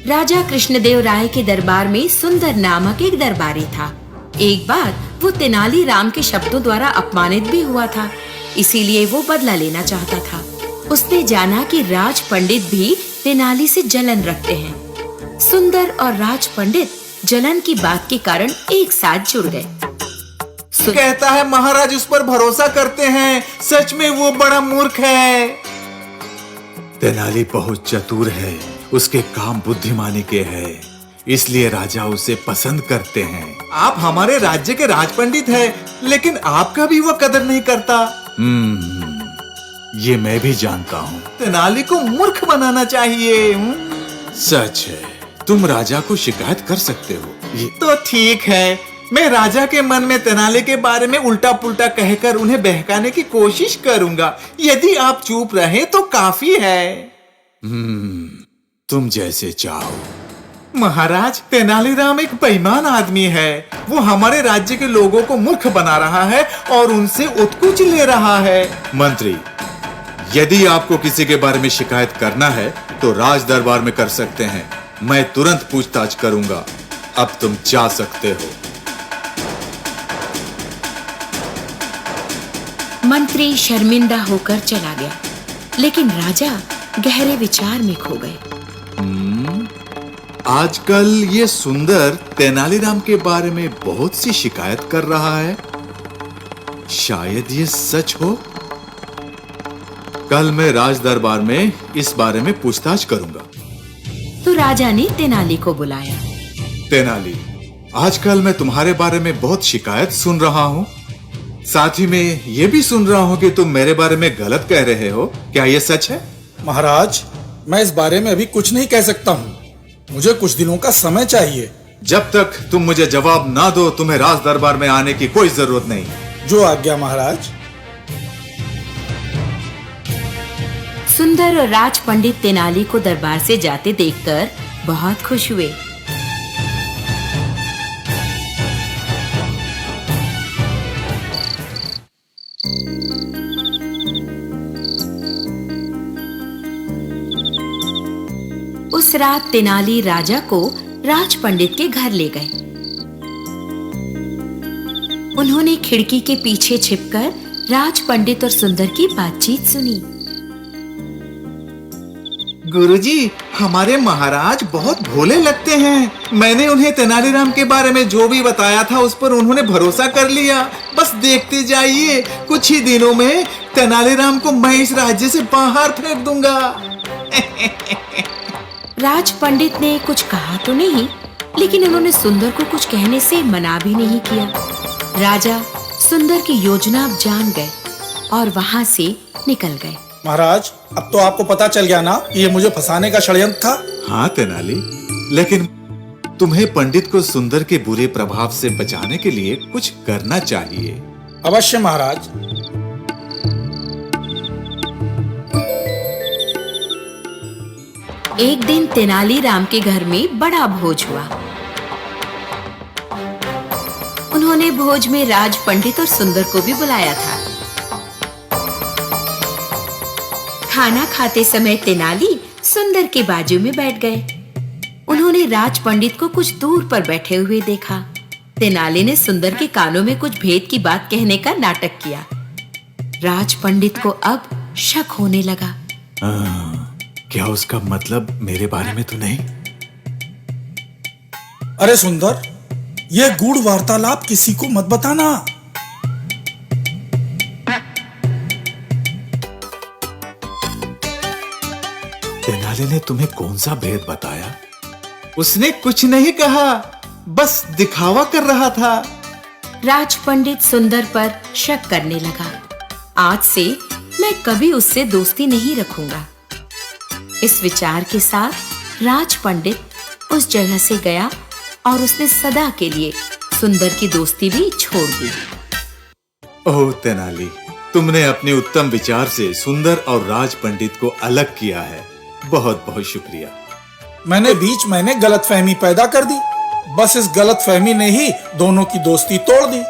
राजा कृष्णदेव राय के दरबार में सुंदर नामक एक दरबारी था। एक बार वो तेनालीराम के शब्दों द्वारा अपमानित भी हुआ था, इसीलिए वो बदला लेना चाहता था। उसने जाना कि राज पंडित भी तेनाली से जलन रखते हैं। सुंदर और राज पंडित जलन की बात के कारण एक साथ जुड़ गए। कहता है महाराज उस पर भरोसा करते हैं, सच में वो बड़ा मूर्ख है। तेनाली बहुत चतुर है, उसके काम बुद्धिमानी के हैं, इसलिए राजा उसे पसंद करते हैं। आप हमारे राज्य के राज पंडित हैं, लेकिन आपका भी वो कदर नहीं करता। ये मैं भी जानता हूँ। तेनाली को मूर्ख बनाना चाहिए। सच है, तुम राजा को शिकायत कर सकते हो। ये तो ठीक है, मैं राजा के मन में तेनाली के बारे में उल्टा पुल्टा कहकर उन्हें बहकाने की कोशिश करूंगा। यदि आप चुप रहे तो काफी है। तुम जैसे चाहो। महाराज, तेनालीराम एक बेईमान आदमी है। वो हमारे राज्य के लोगों को मूर्ख बना रहा है और उनसे उत्कुच ले रहा है। मंत्री, यदि आपको किसी के बारे में शिकायत करना है तो राज दरबार में कर सकते हैं। मैं तुरंत पूछताछ करूंगा। अब तुम जा सकते हो। मंत्री शर्मिंदा होकर चला गया, लेकिन राजा गहरे विचार में खो गए। आजकल ये सुंदर तेनालीराम के बारे में बहुत सी शिकायत कर रहा है। शायद ये सच हो। कल मैं राज दरबार में इस बारे में पूछताछ करूंगा। तो राजा ने तेनाली को बुलाया। तेनाली, आजकल मैं तुम्हारे बारे में बहुत शिकायत सुन रहा हूँ। साथ ही में ये भी सुन रहा हूँ कि तुम मेरे बारे में गलत कह रहे हो। क्या ये सच है? महाराज, मैं इस बारे में अभी कुछ नहीं कह सकता हूँ। मुझे कुछ दिनों का समय चाहिए। जब तक तुम मुझे जवाब ना दो, तुम्हें राज दरबार में आने की कोई जरूरत नहीं। जो आज्ञा महाराज। सुंदर और राज पंडित तेनाली को दरबार से जाते देखकर बहुत खुश हुए। उस रात तेनाली राजा को राज पंडित के घर ले गए। उन्होंने खिड़की के पीछे छिपकर राज पंडित और सुंदर की बातचीत सुनी। गुरुजी, हमारे महाराज बहुत भोले लगते हैं। मैंने उन्हें तेनालीराम के बारे में जो भी बताया था उस पर उन्होंने भरोसा कर लिया। बस देखते जाइए, कुछ ही दिनों में तेनालीराम को मैं इस राज्य से बाहर फेंक दूंगा। राज पंडित ने कुछ कहा तो नहीं, लेकिन उन्होंने सुंदर को कुछ कहने से मना भी नहीं किया। राजा सुंदर की योजना अब जान गए और वहां से निकल गए। महाराज, अब तो आपको पता चल गया ना कि ये मुझे फंसाने का षड्यंत्र था। हाँ तेनाली, लेकिन तुम्हें पंडित को सुंदर के बुरे प्रभाव से बचाने के लिए कुछ करना चाहिए। अवश्य महाराज। एक दिन तेनालीराम के घर में बड़ा भोज हुआ। उन्होंने भोज में राज पंडित और सुंदर को भी बुलाया था। खाना खाते समय तेनाली सुंदर के बाजू में बैठ गए। उन्होंने राज पंडित को कुछ दूर पर बैठे हुए देखा। तेनाली ने सुंदर के कानों में कुछ भेद की बात कहने का नाटक किया। राज पंडित को अब शक होने लगा। क्या उसका मतलब मेरे बारे में तो नहीं? अरे सुंदर, ये गूढ़ वार्तालाप किसी को मत बताना। तेनाली ने तुम्हें कौन सा भेद बताया? उसने कुछ नहीं कहा, बस दिखावा कर रहा था। राज पंडित सुंदर पर शक करने लगा। आज से मैं कभी उससे दोस्ती नहीं रखूंगा। इस विचार के साथ राज पंडित उस जगह से गया और उसने सदा के लिए सुंदर की दोस्ती भी छोड़ दी। ओह तेनाली, तुमने अपने उत्तम विचार से सुंदर और राज पंडित को अलग किया है। बहुत बहुत शुक्रिया। मैंने बीच महीने गलतफहमी पैदा कर दी। बस इस गलतफहमी ने ही दोनों की दोस्ती तोड़ दी।